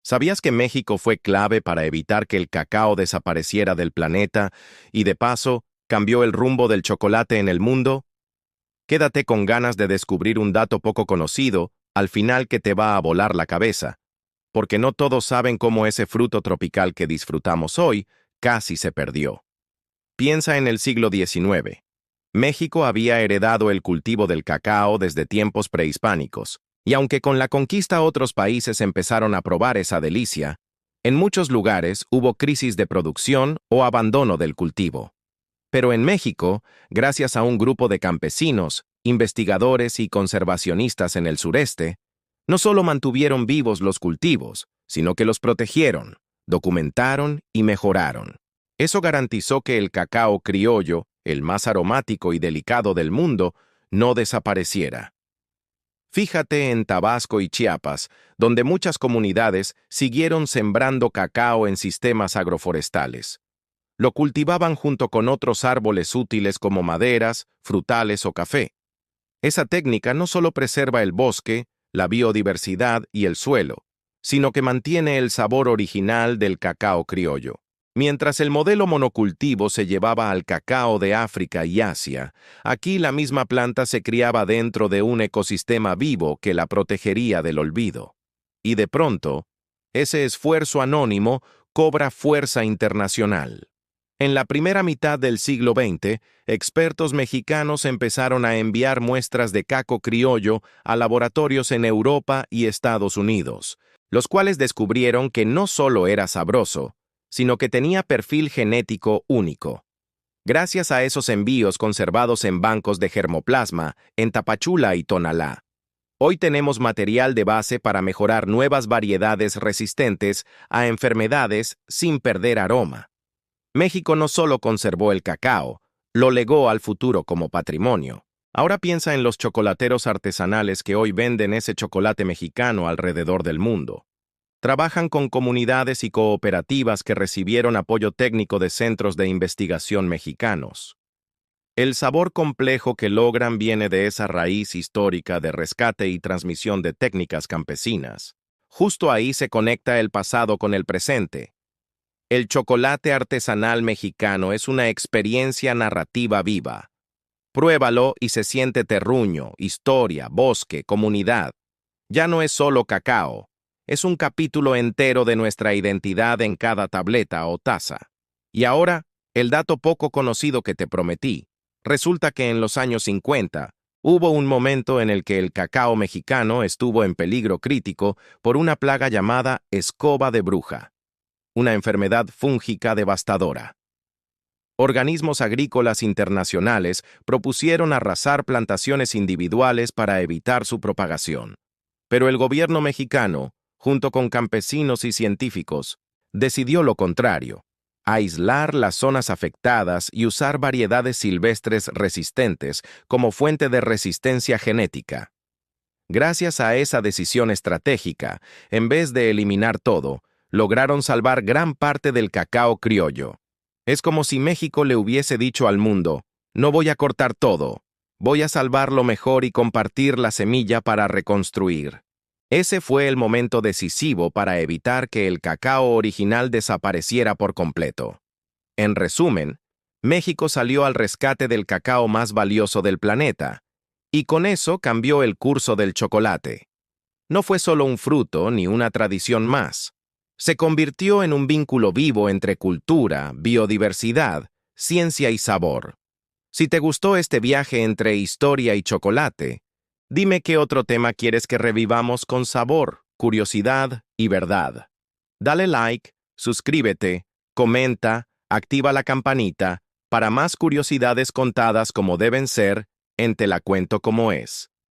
¿Sabías que México fue clave para evitar que el cacao desapareciera del planeta y, de paso, cambió el rumbo del chocolate en el mundo? Quédate con ganas de descubrir un dato poco conocido, al final que te va a volar la cabeza, porque no todos saben cómo ese fruto tropical que disfrutamos hoy casi se perdió. Piensa en el siglo XIX. México había heredado el cultivo del cacao desde tiempos prehispánicos, y aunque con la conquista otros países empezaron a probar esa delicia, en muchos lugares hubo crisis de producción o abandono del cultivo. Pero en México, gracias a un grupo de campesinos, investigadores y conservacionistas en el sureste, no solo mantuvieron vivos los cultivos, sino que los protegieron, documentaron y mejoraron. Eso garantizó que el cacao criollo, el más aromático y delicado del mundo, no desapareciera. Fíjate en Tabasco y Chiapas, donde muchas comunidades siguieron sembrando cacao en sistemas agroforestales. Lo cultivaban junto con otros árboles útiles como maderas, frutales o café. Esa técnica no solo preserva el bosque, la biodiversidad y el suelo, sino que mantiene el sabor original del cacao criollo. Mientras el modelo monocultivo se llevaba al cacao de África y Asia, aquí la misma planta se criaba dentro de un ecosistema vivo que la protegería del olvido. Y de pronto, ese esfuerzo anónimo cobra fuerza internacional. En la primera mitad del siglo XX, expertos mexicanos empezaron a enviar muestras de caco criollo a laboratorios en Europa y Estados Unidos, los cuales descubrieron que no solo era sabroso, sino que tenía perfil genético único. Gracias a esos envíos conservados en bancos de germoplasma en Tapachula y Tonalá, hoy tenemos material de base para mejorar nuevas variedades resistentes a enfermedades sin perder aroma. México no solo conservó el cacao, lo legó al futuro como patrimonio. Ahora piensa en los chocolateros artesanales que hoy venden ese chocolate mexicano alrededor del mundo. Trabajan con comunidades y cooperativas que recibieron apoyo técnico de centros de investigación mexicanos. El sabor complejo que logran viene de esa raíz histórica de rescate y transmisión de técnicas campesinas. Justo ahí se conecta el pasado con el presente. El chocolate artesanal mexicano es una experiencia narrativa viva. Pruébalo y se siente terruño, historia, bosque, comunidad. Ya no es solo cacao, es un capítulo entero de nuestra identidad en cada tableta o taza. Y ahora, el dato poco conocido que te prometí. Resulta que en los años 50, hubo un momento en el que el cacao mexicano estuvo en peligro crítico por una plaga llamada escoba de bruja, una enfermedad fúngica devastadora. Organismos agrícolas internacionales propusieron arrasar plantaciones individuales para evitar su propagación. Pero el gobierno mexicano, junto con campesinos y científicos, decidió lo contrario: aislar las zonas afectadas y usar variedades silvestres resistentes como fuente de resistencia genética. Gracias a esa decisión estratégica, en vez de eliminar todo, lograron salvar gran parte del cacao criollo. Es como si México le hubiese dicho al mundo: no voy a cortar todo, voy a salvar lo mejor y compartir la semilla para reconstruir. Ese fue el momento decisivo para evitar que el cacao original desapareciera por completo. En resumen, México salió al rescate del cacao más valioso del planeta, y con eso cambió el curso del chocolate. No fue solo un fruto ni una tradición más. Se convirtió en un vínculo vivo entre cultura, biodiversidad, ciencia y sabor. Si te gustó este viaje entre historia y chocolate, dime qué otro tema quieres que revivamos con sabor, curiosidad y verdad. Dale like, suscríbete, comenta, activa la campanita para más curiosidades contadas como deben ser en Te la cuento como es.